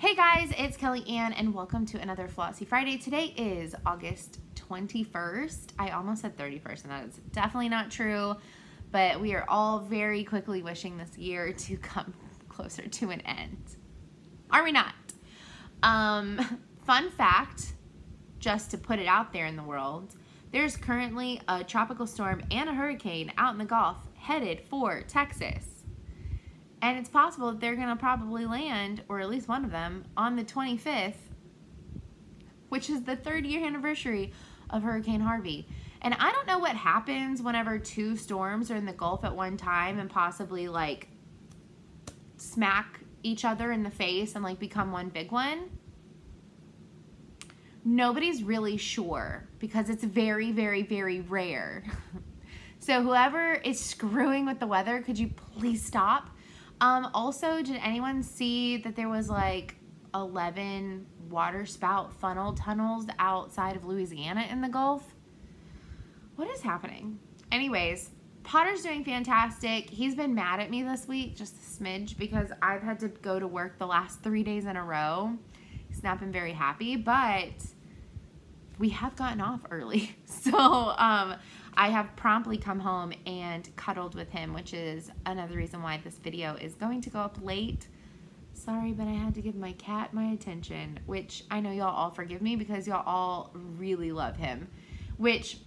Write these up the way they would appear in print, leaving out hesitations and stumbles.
Hey guys, it's Kelly Ann and welcome to another Flossy Friday. Today is August 21st. I almost said 31st and that is definitely not true, but we are all very quickly wishing this year to come closer to an end. Are we not? Fun fact, just to put it out there in the world, there's currently a tropical storm and a hurricane out in the Gulf headed for Texas. And it's possible that they're going to probably land, or at least one of them, on the 25th, which is the 3rd year anniversary of Hurricane Harvey. And I don't know what happens whenever two storms are in the Gulf at one time and possibly like smack each other in the face and like become one big one. Nobody's really sure because it's very, very, very rare. So whoever is screwing with the weather, could you please stop? Also, did anyone see that there was like 11 water spout funnel tunnels outside of Louisiana in the Gulf? What is happening? Anyways, Potter's doing fantastic. He's been mad at me this week, just a smidge, because I've had to go to work the last 3 days in a row. He's not been very happy, but we have gotten off early. So, I have promptly come home and cuddled with him, which is another reason why this video is going to go up late. Sorry, but I had to give my cat my attention, which I know y'all all forgive me because y'all all really love him, which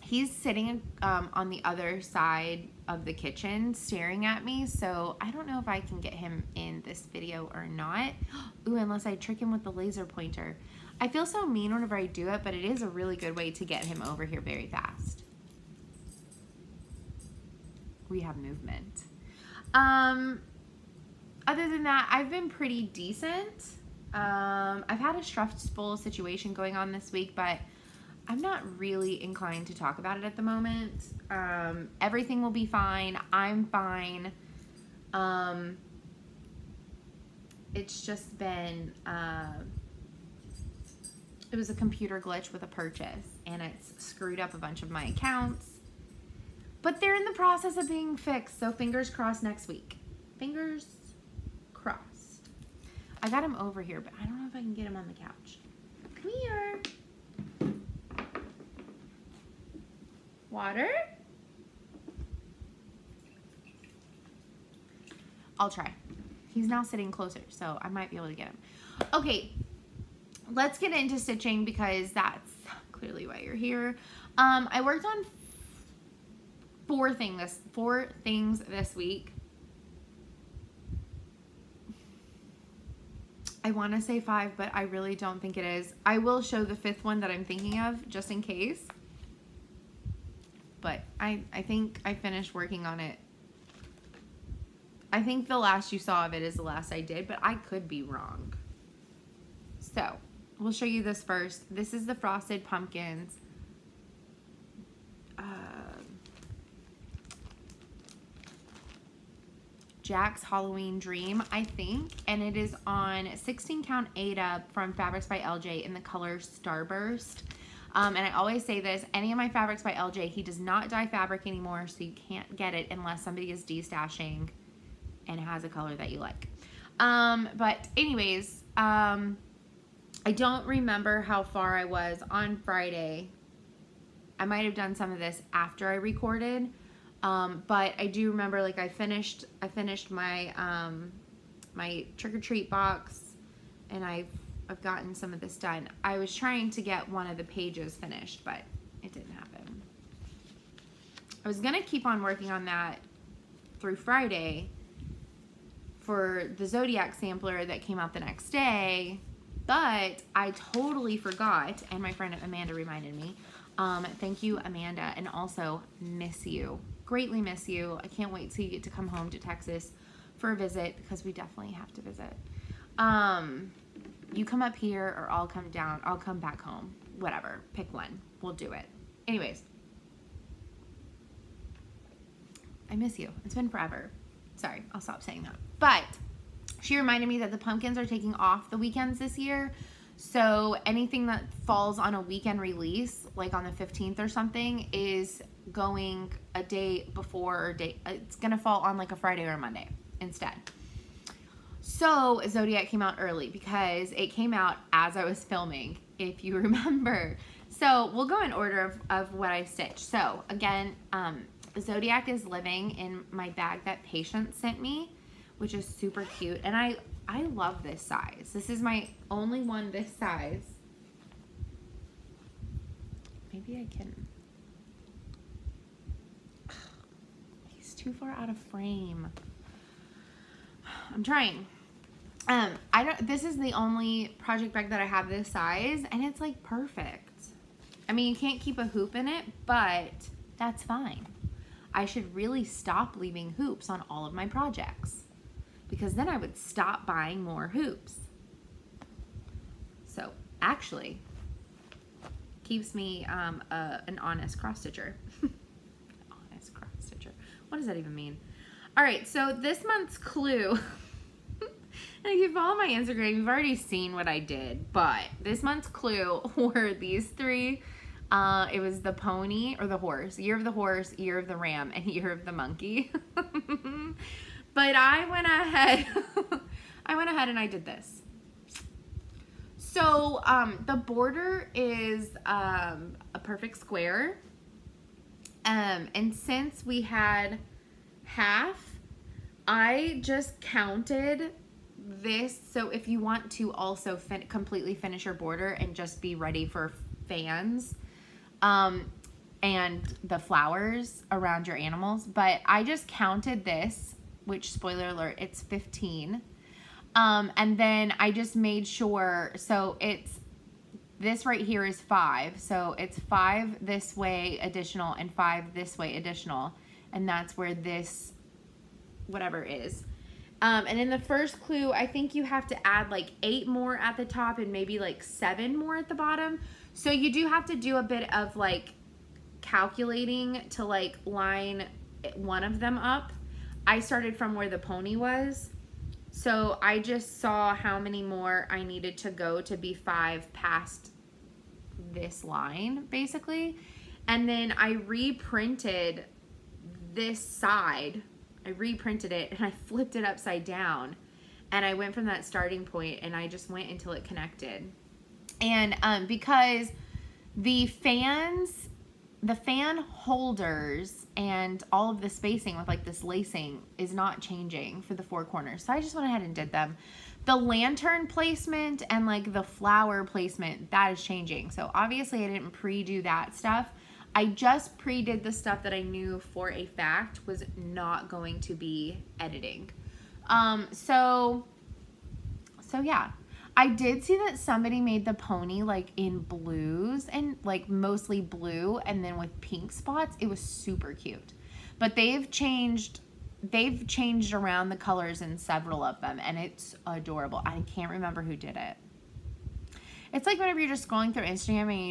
he's sitting on the other side of the kitchen staring at me, so I don't know if I can get him in this video or not. Ooh, unless I trick him with the laser pointer. I feel so mean whenever I do it, but it is a really good way to get him over here very fast. We have movement. Other than that, I've been pretty decent. I've had a stressful situation going on this week, but I'm not really inclined to talk about it at the moment. Everything will be fine. I'm fine. It's just been, it was a computer glitch with a purchase, and it's screwed up a bunch of my accounts. But they're in the process of being fixed, so fingers crossed next week. Fingers crossed. I got him over here, but I don't know if I can get him on the couch. Come here. Water? I'll try. He's now sitting closer, so I might be able to get him. Okay, let's get into stitching because that's clearly why you're here. I worked on four things this week. I want to say 5, but I really don't think it is. I will show the 5th one that I'm thinking of just in case. But I think I finished working on it. I think the last you saw of it is the last I did, but I could be wrong. So, we'll show you this first. This is the frosted pumpkins. Jack's Halloween Dream, I think, and it is on 16 count Ada from Fabrics by LJ in the color Starburst. And I always say this, any of my Fabrics by LJ, he does not dye fabric anymore, so you can't get it unless somebody is destashing and has a color that you like. But anyways, I don't remember how far I was on Friday. I might have done some of this after I recorded. But I do remember, like, I finished my, my trick-or-treat box, and I've gotten some of this done. I was trying to get one of the pages finished, but it didn't happen. I was gonna keep on working on that through Friday for the Zodiac sampler that came out the next day, but I totally forgot, and my friend Amanda reminded me. Thank you, Amanda, and also miss you. Greatly miss you. I can't wait till you get to come home to Texas for a visit because we definitely have to visit. You come up here or I'll come down. I'll come back home. Whatever. Pick one. We'll do it. Anyways. I miss you. It's been forever. Sorry. I'll stop saying that. But she reminded me that the pumpkins are taking off the weekends this year. So anything that falls on a weekend release, like on the 15th or something, is going a day before, or it's gonna fall on like a Friday or a Monday instead. So Zodiac came out early because it came out as I was filming, if you remember. So we'll go in order of what I stitched. So again, Zodiac is living in my bag that Patience sent me, which is super cute. And I love this size. This is my only one this size. Maybe I can. He's too far out of frame. I'm trying. This is the only project bag that I have this size, and it's like perfect. I mean, you can't keep a hoop in it, but that's fine. I should really stop leaving hoops on all of my projects, because then I would stop buying more hoops. So actually, keeps me an honest cross stitcher. Honest cross stitcher. What does that even mean? All right, so this month's clue. And if you follow my Instagram, you've already seen what I did, but this month's clue were these three. It was the pony or the horse, year of the horse, year of the ram, and year of the monkey. But I went ahead, and I did this. So the border is a perfect square. And since we had half, I just counted this. So if you want to also completely finish your border and just be ready for fans and the flowers around your animals, but I just counted this, which, spoiler alert, it's 15. And then I just made sure, so it's, this right here is 5. So it's 5 this way additional and 5 this way additional. And that's where this whatever is. And in the first clue, I think you have to add like 8 more at the top and maybe like 7 more at the bottom. So you do have to do a bit of like calculating to like line one of them up. I started from where the pony was. So I just saw how many more I needed to go to be 5 past this line, basically. And then I reprinted this side. I reprinted it and I flipped it upside down. And I went from that starting point and I just went until it connected. And because the fan holders and all of the spacing with like this lacing is not changing for the 4 corners. So I just went ahead and did them. The lantern placement and like the flower placement, that is changing. So obviously I didn't pre-do that stuff. I just pre-did the stuff that I knew for a fact was not going to be editing. So yeah. I did see that somebody made the pony like in blues and like mostly blue and then with pink spots. It was super cute. But they've changed around the colors in several of them and it's adorable. I can't remember who did it. It's like whenever you're just scrolling through Instagram and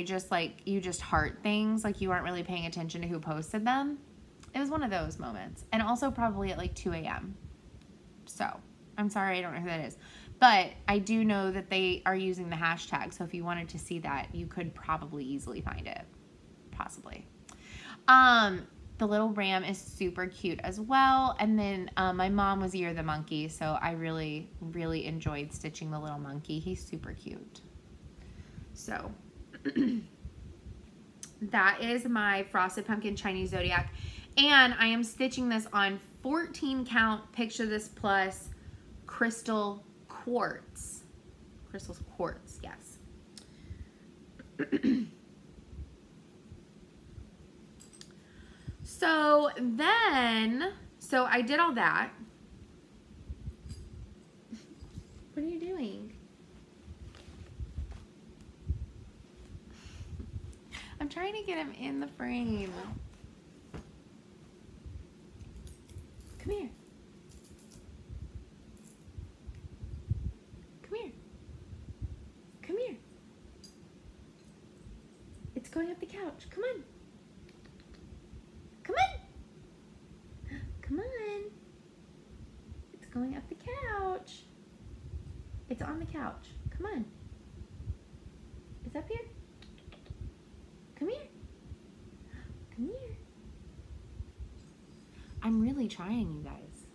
you just heart things, like you aren't really paying attention to who posted them. It was one of those moments. And also probably at like 2 a.m. So I'm sorry, I don't know who that is. But I do know that they are using the hashtag. So if you wanted to see that, you could probably easily find it. Possibly. The little ram is super cute as well. And then my mom was Year of the Monkey. So I really, really enjoyed stitching the little monkey. He's super cute. So that is my Frosted Pumpkin Chinese Zodiac. And I am stitching this on 14 count Picture This Plus crystal quartz. Crystal quartz, yes. So I did all that. What are you doing? I'm trying to get him in the frame. Come here. Come here. Come here. It's going up the couch. Come on. Come on. Come on. It's going up the couch. It's on the couch. Come on. It's up here. Come here. Come here. I'm really trying, you guys.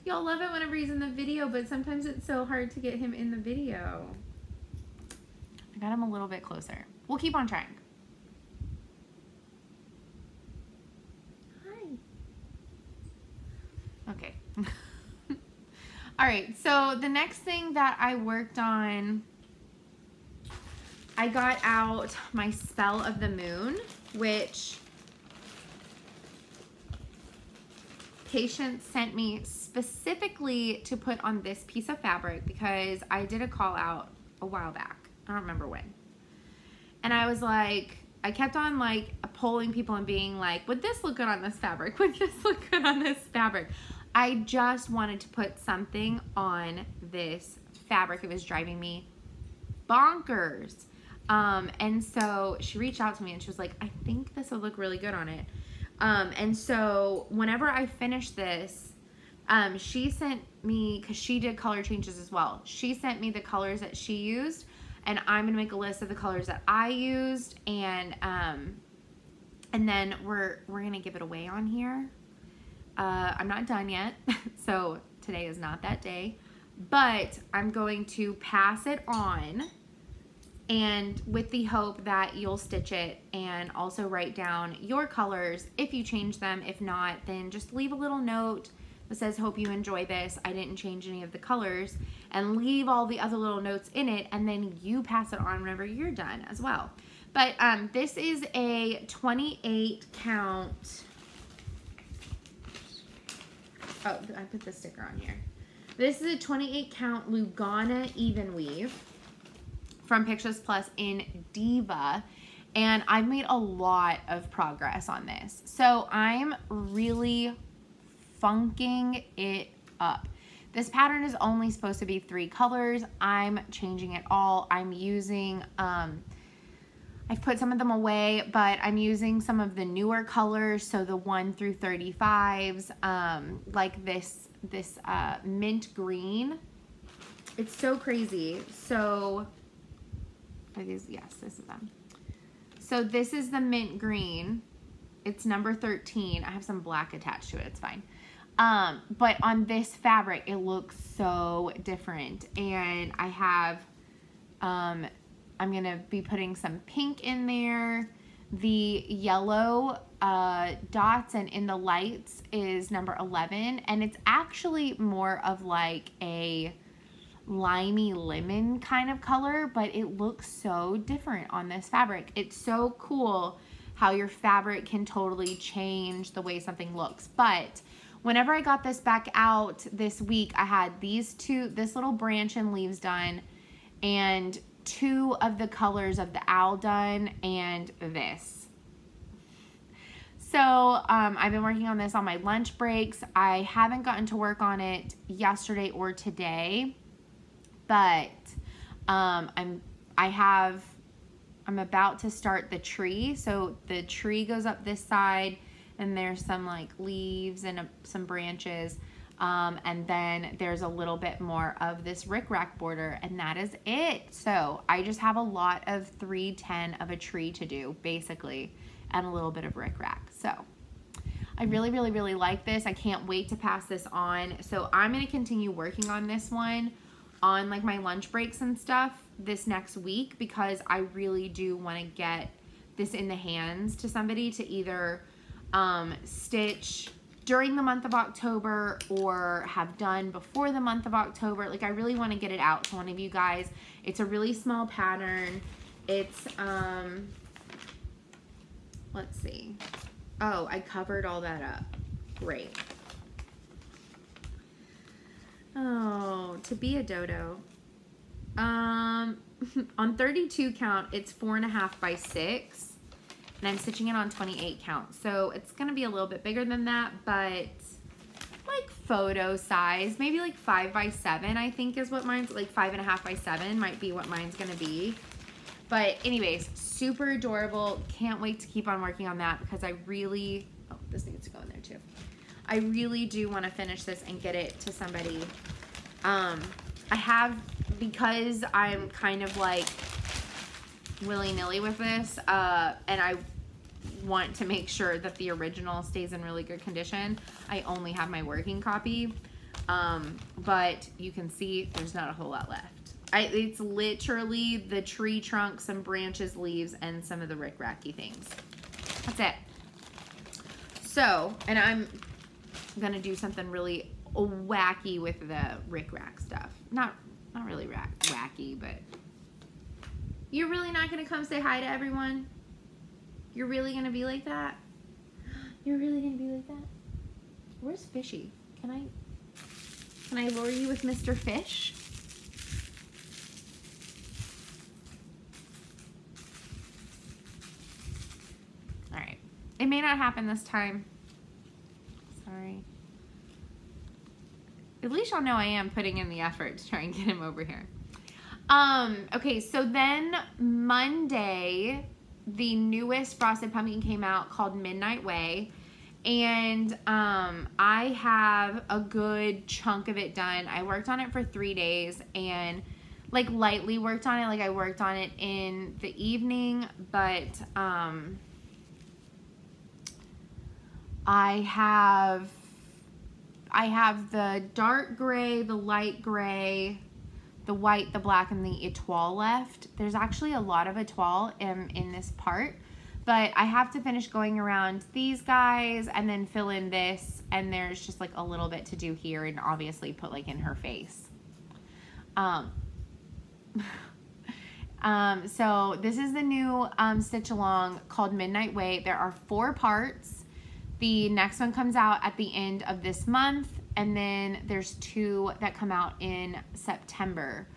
Y'all love it whenever he's in the video, but sometimes it's so hard to get him in the video. I got him a little bit closer. We'll keep on trying. Hi. Okay. All right, so the next thing that I worked on, I got out my Spell of the Moon, which Patience sent me specifically to put on this piece of fabric because I did a call out a while back. I don't remember when. And I was like, I kept on like polling people and being like, would this look good on this fabric? Would this look good on this fabric? I just wanted to put something on this fabric. It was driving me bonkers. And so she reached out to me and she was like, I think this would look really good on it. And so whenever I finished this, she sent me, cause she did color changes as well. She sent me the colors that she used, and I'm gonna make a list of the colors that I used, and then we're gonna give it away on here. I'm not done yet, so today is not that day, but I'm going to pass it on, and with the hope that you'll stitch it and also write down your colors if you change them. If not, then just leave a little note that says, hope you enjoy this. I didn't change any of the colors, and leave all the other little notes in it, and then you pass it on whenever you're done as well. But this is a 28 count. Oh, I put the sticker on here. This is a 28 count Lugana even weave from Pictures Plus in Diva, and I've made a lot of progress on this. So I'm really funking it up. This pattern is only supposed to be 3 colors. I'm changing it all. I'm using, I've put some of them away, but I'm using some of the newer colors, so the 1 through 35s, like this mint green. It's so crazy. So, are these? Yes, this is them. So this is the mint green. It's number 13. I have some black attached to it. It's fine. But on this fabric, it looks so different. And I have, I'm going to be putting some pink in there. The yellow dots and in the lights is number 11. And it's actually more of like a limey lemon kind of color, but it looks so different on this fabric. It's so cool how your fabric can totally change the way something looks. But whenever I got this back out this week, I had this little branch and leaves done, and 2 of the colors of the owl done, and this. So I've been working on this on my lunch breaks. I haven't gotten to work on it yesterday or today, but I'm about to start the tree. So the tree goes up this side, and there's some like leaves and some branches, and then there's a little bit more of this rickrack border, and that is it. So I just have a lot of 310 of a tree to do basically, and a little bit of rickrack. So I really, really, really like this. I can't wait to pass this on. So I'm going to continue working on this one on like my lunch breaks and stuff this next week, because I really do want to get this in the hands to somebody to either stitch during the month of October or have done before the month of October. Like, I really want to get it out to one of you guys. It's a really small pattern. It's let's see. Oh, I covered all that up. Great. Oh, to be a dodo. On 32 count, it's 4.5 by 6, and I'm stitching it on 28 count. So it's gonna be a little bit bigger than that, but like photo size, maybe like 5 by 7, I think is what mine's, like 5.5 by 7 might be what mine's gonna be. But anyways, super adorable. Can't wait to keep on working on that, because I really, oh, this needs to go in there too. I really do want to finish this and get it to somebody. I have, because I'm kind of like willy-nilly with this, and I want to make sure that the original stays in really good condition, I only have my working copy. But you can see there's not a whole lot left. It's literally the tree trunk, some branches, leaves, and some of the rick-racky things. That's it. So, and I'm gonna do something really wacky with the rick-rack stuff. Not really wacky, but you're really not gonna come say hi to everyone? You're really gonna be like that? You're really gonna be like that? Where's Fishy? Can I lure you with Mr. Fish? All right. It may not happen this time. Sorry. At least y'all know I am putting in the effort to try and get him over here. Okay, so then Monday, the newest Frosted Pumpkin came out called Midnight Way. And I have a good chunk of it done. I worked on it for 3 days and like lightly worked on it. Like I worked on it in the evening, but I have the dark gray, the light gray, the white, the black, and the étoile left. There's actually a lot of étoile in this part. But I have to finish going around these guys and then fill in this, and there's just like a little bit to do here and obviously put like in her face. So this is the new stitch along called Midnight Way. There are 4 parts. The next one comes out at the end of this month, and then there's 2 that come out in September.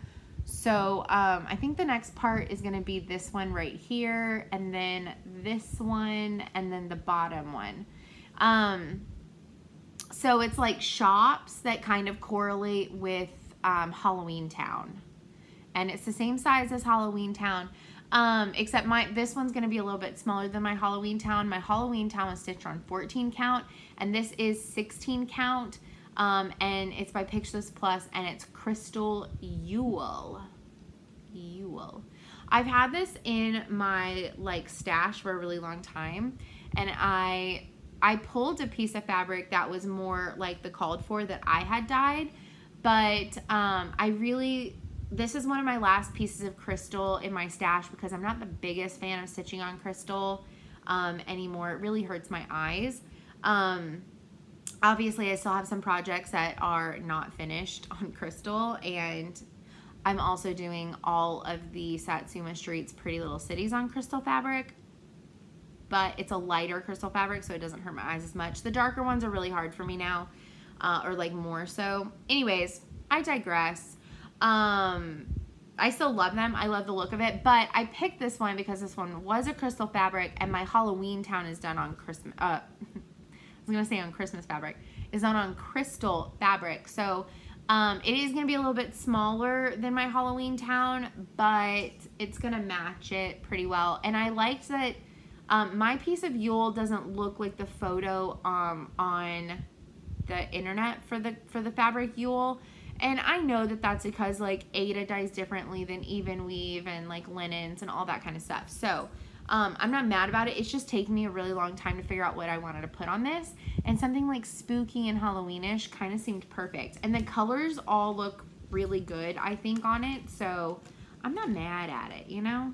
So I think the next part is going to be this one right here, and then this one, and then the bottom one. So it's like shops that kind of correlate with Halloween Town. And it's the same size as Halloween Town, except this one's going to be a little bit smaller than my Halloween Town. My Halloween Town was stitched on 14 count, and this is 16 count. And it's by Pictures Plus, and it's Crystal Yule. I've had this in my like stash for a really long time, and I pulled a piece of fabric that was more like the called for that I had dyed, but this is one of my last pieces of crystal in my stash because I'm not the biggest fan of stitching on crystal anymore. It really hurts my eyes. Obviously, I still have some projects that are not finished on crystal, and I'm also doing all of the Satsuma Street's Pretty Little Cities on crystal fabric, but it's a lighter crystal fabric, so it doesn't hurt my eyes as much. The darker ones are really hard for me now, or like more so. Anyways, I digress. I still love them. I love the look of it, but I picked this one because this one was a crystal fabric, and my Halloween Town is done on Christmas. I was gonna say on Christmas fabric, is done on crystal fabric. So it is gonna be a little bit smaller than my Halloween Town, but it's gonna match it pretty well. And I liked that my piece of Yule doesn't look like the photo on the internet for the fabric Yule. And I know that that's because like Aida dyes differently than even weave and like linens and all that kind of stuff. So I'm not mad about it. It's just taking me a really long time to figure out what I wanted to put on this. And something like spooky and Halloweenish kind of seemed perfect. And the colors all look really good, I think, on it. So I'm not mad at it, you know?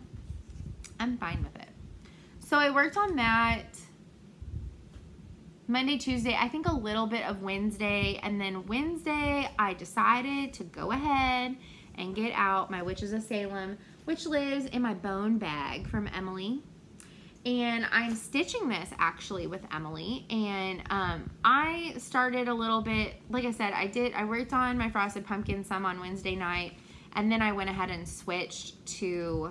I'm fine with it. So I worked on that Monday, Tuesday, I think a little bit of Wednesday. And then Wednesday, I decided to go ahead and get out my Witches of Salem, which lives in my bone bag from Emily. And I'm stitching this actually with Emily. And I started a little bit, like I said, I worked on my Frosted Pumpkin some on Wednesday night. And then I went ahead and switched to,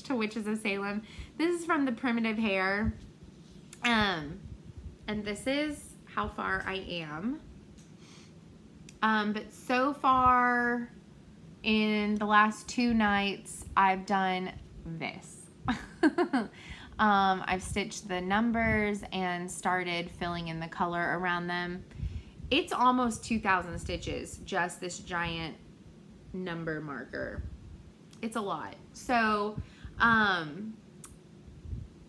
Witches of Salem. This is from the Primitive Hair. And this is how far I am. But so far in the last 2 nights, I've done this. I've stitched the numbers and started filling in the color around them. It's almost 2,000 stitches, just this giant number marker. It's a lot. So, I'm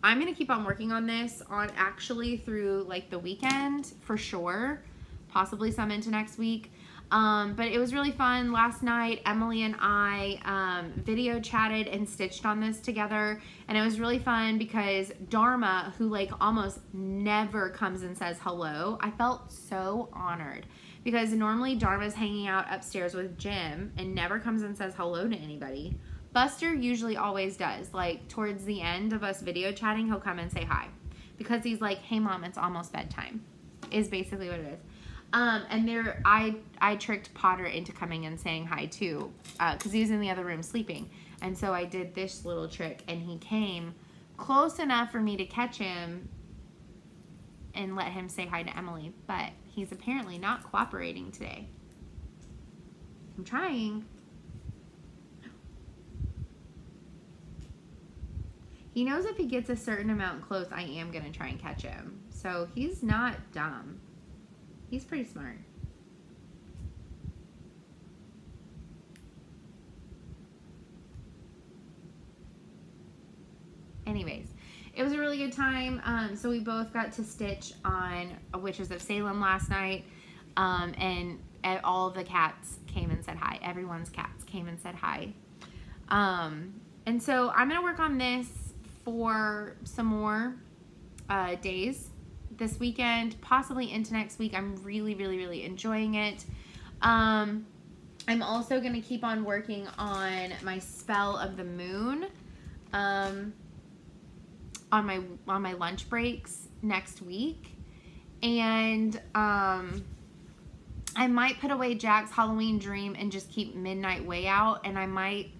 I'm going to keep on working on this on actually through like the weekend for sure, possibly some into next week. But it was really fun. Last night, Emily and I video chatted and stitched on this together. And it was really fun because Dharma, who like almost never comes and says hello, I felt so honored. Because normally Dharma's hanging out upstairs with Jim and never comes and says hello to anybody. Buster usually always does. Like towards the end of us video chatting, he'll come and say hi. Because he's like, hey mom, it's almost bedtime. Is basically what it is. And there, I tricked Potter into coming and saying hi too, because he was in the other room sleeping. And so I did this little trick, and he came close enough for me to catch him and let him say hi to Emily. But he's apparently not cooperating today. I'm trying. He knows if he gets a certain amount close, I am going to try and catch him. So he's not dumb. He's pretty smart. Anyways, it was a really good time. So we both got to stitch on Witches of Salem last night. And all the cats came and said hi. Everyone's cats came and said hi. And so I'm going to work on this for some more days this weekend, possibly into next week. I'm really, really, really enjoying it. I'm also going to keep on working on my Spell of the Moon on my lunch breaks next week. And I might put away Jack's Halloween Dream and just keep Midnight Way out, and I might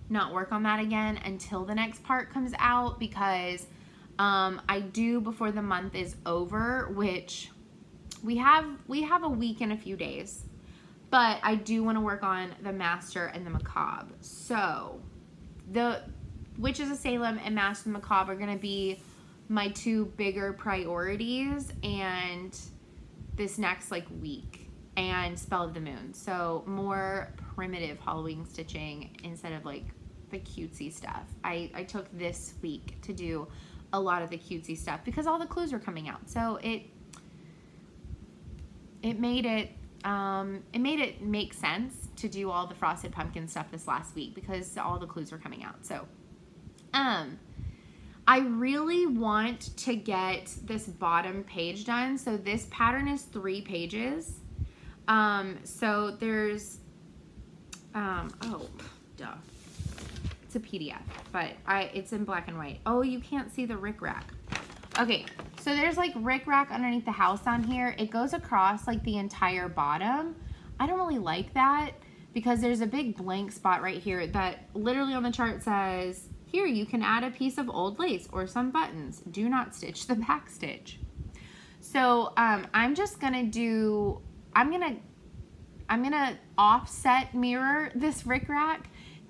not work on that again until the next part comes out, because I do before the month is over, which we have a week and a few days, but I do want to work on the Master and the Macabre. So the Witches of Salem and Master and the Macabre are going to be my two bigger priorities, and this next like week, and Spell of the Moon. So more primitive Halloween stitching instead of like the cutesy stuff. I took this week to do a lot of the cutesy stuff because all the clues were coming out. So it made it make sense to do all the Frosted Pumpkin stuff this last week because all the clues were coming out. So I really want to get this bottom page done. So this pattern is 3 pages. So there's oh duh. It's a PDF, but it's in black and white. Oh, you can't see the rickrack. Okay, so there's like rickrack underneath the house on here. It goes across like the entire bottom. I don't really like that because there's a big blank spot right here that literally on the chart says, here you can add a piece of old lace or some buttons. Do not stitch the back stitch. So I'm just gonna do, I'm gonna offset mirror this rickrack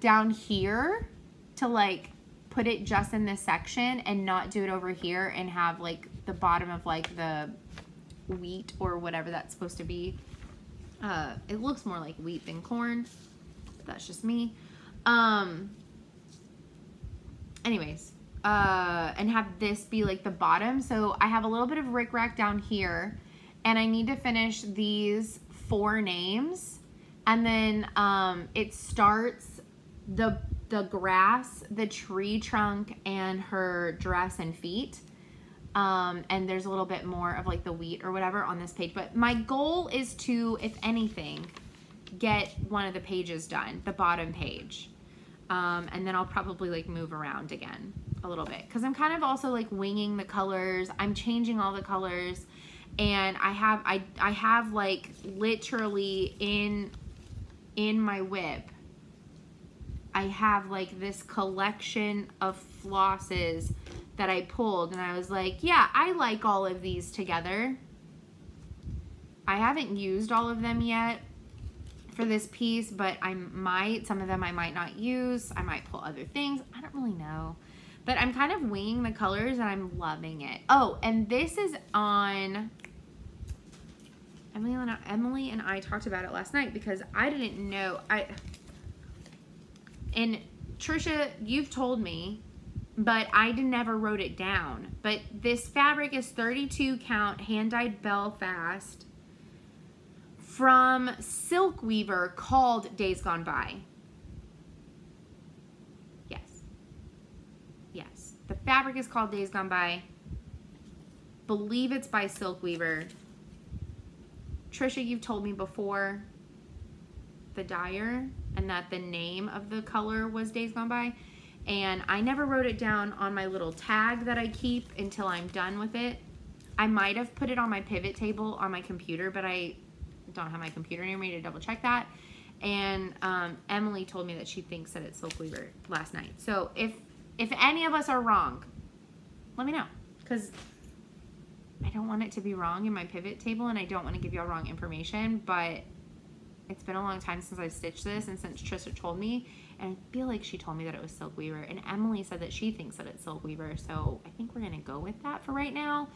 down here to like put it just in this section and not do it over here and have like the bottom of like the wheat or whatever that's supposed to be. It looks more like wheat than corn, but that's just me. Anyways, and have this be like the bottom. So I have a little bit of rickrack down here, and I need to finish these 4 names, and then it starts the grass, the tree trunk, and her dress and feet. And there's a little bit more of like the wheat or whatever on this page. But my goal is to, if anything, get one of the pages done, the bottom page. And then I'll probably like move around again a little bit. Because I'm kind of also like winging the colors. I'm changing all the colors. And I have like literally in my whip, I have like this collection of flosses that I pulled, and I was like, yeah, I like all of these together. I haven't used all of them yet for this piece, but I might. Some of them I might not use. I might pull other things. I don't really know. But I'm kind of winging the colors, and I'm loving it. Oh, and this is on... Emily and I talked about it last night because I didn't know. And Trisha, you've told me but I never wrote it down. But this fabric is 32 count hand-dyed Belfast from Silk Weaver called Days Gone By. Yes, the fabric is called Days Gone By. Believe it's by Silk Weaver. Trisha, you've told me before the dyer and that the name of the color was Days Gone By, and I never wrote it down on my little tag that I keep until I'm done with it. I might have put it on my pivot table on my computer, but I don't have my computer near me to double check that. And Emily told me that she thinks that it's Silk Weaver last night. So if any of us are wrong, let me know, because I don't want it to be wrong in my pivot table, and I don't want to give y'all wrong information, but it's been a long time since I've stitched this and since Trisha told me, and I feel like she told me that it was Silk Weaver, and Emily said that she thinks that it's Silk Weaver, so I think we're going to go with that for right now.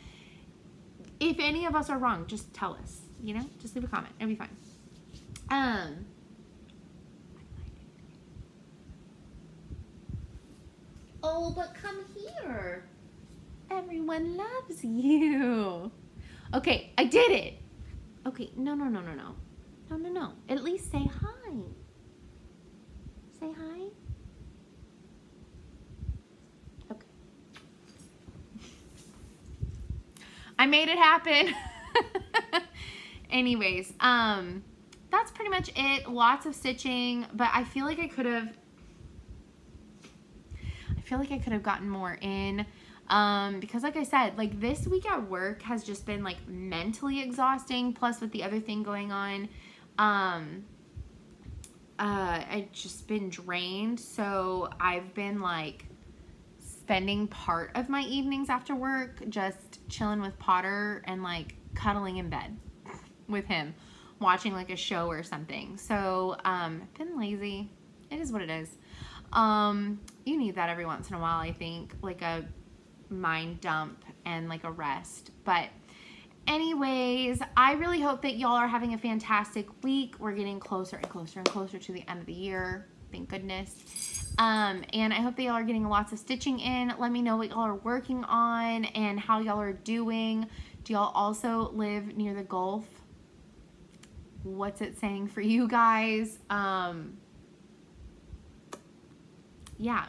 If any of us are wrong, just tell us, you know, just leave a comment. It'll be fine. Oh, but come here. Everyone loves you. Okay, I did it. Okay, no. At least say hi. Say hi. Okay. I made it happen. Anyways, that's pretty much it. Lots of stitching, but I feel like I could have gotten more in. Because like I said, like this week at work has just been like mentally exhausting, plus with the other thing going on, I've just been drained. So I've been like spending part of my evenings after work just chilling with Potter and like cuddling in bed with him, watching like a show or something. So I've been lazy. It is what it is. You need that every once in a while, I think, like a mind dump and like a rest. But anyways, I really hope that y'all are having a fantastic week. We're getting closer and closer and closer to the end of the year, thank goodness. And I hope that y'all are getting lots of stitching in. Let me know what y'all are working on and how y'all are doing. Do y'all also live near the Gulf? What's it saying for you guys? Yeah.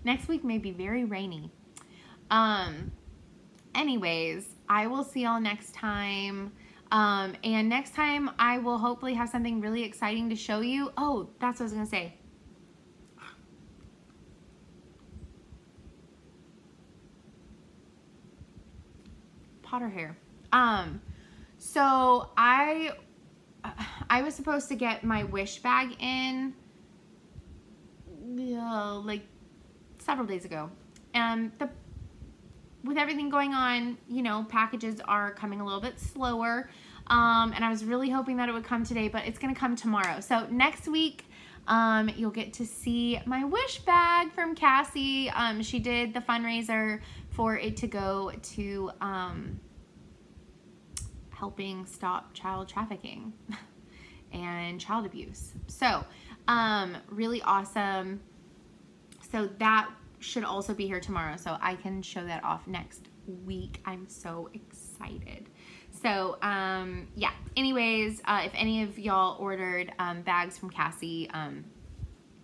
Next week may be very rainy. Anyways, I will see y'all next time. And next time I will hopefully have something really exciting to show you. Oh, that's what I was gonna say. Potter hair. So I was supposed to get my wish bag in like several days ago, and with everything going on, you know, packages are coming a little bit slower, and I was really hoping that it would come today, but it's gonna come tomorrow. So next week you'll get to see my wish bag from Cassie. She did the fundraiser for it to go to helping stop child trafficking and child abuse. So really awesome. So that should also be here tomorrow, so I can show that off next week. I'm so excited. So yeah, anyways, if any of y'all ordered bags from Cassie,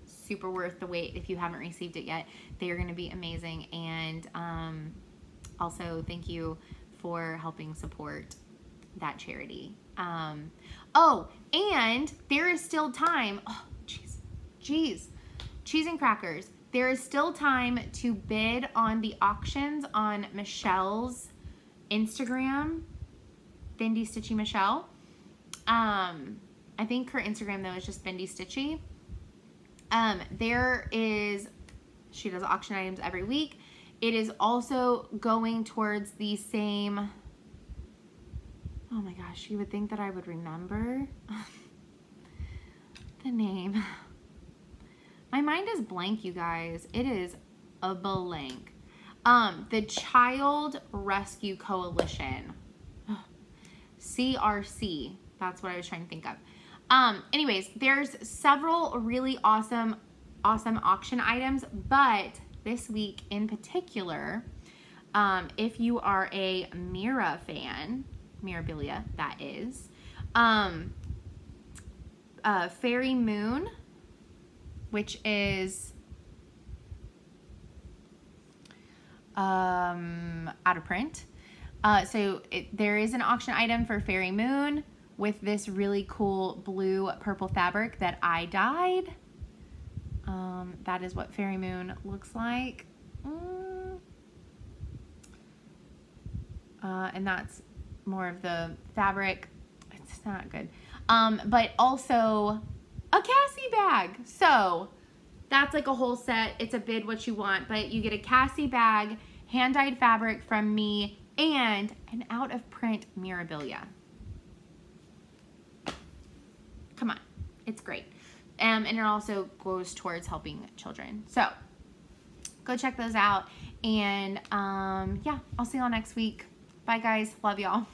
super worth the wait. If you haven't received it yet, they are going to be amazing. And also thank you for helping support that charity. Oh, and there is still time. Oh, jeez, cheese and crackers. There is still time to bid on the auctions on Michelle's Instagram, Bendy Stitchy Michelle. I think her Instagram though is just Bendy Stitchy. She does auction items every week. It is also going towards the same, oh my gosh, you would think that I would remember the name. My mind is blank, you guys. It is a blank. The Child Rescue Coalition. CRC. That's what I was trying to think of. Anyways, there's several really awesome auction items, but this week in particular, if you are a Mira fan, Mirabilia that is, Fairy Moon, which is out of print. So there is an auction item for Fairy Moon with this really cool blue purple fabric that I dyed. That is what Fairy Moon looks like. And that's more of the fabric. It's not good. But also a Cassie bag. So that's like a whole set. It's a bid what you want, but you get a Cassie bag, hand-dyed fabric from me, and an out-of-print Mirabilia. Come on, it's great. And it also goes towards helping children. So go check those out. And yeah, I'll see y'all next week. Bye guys, love y'all.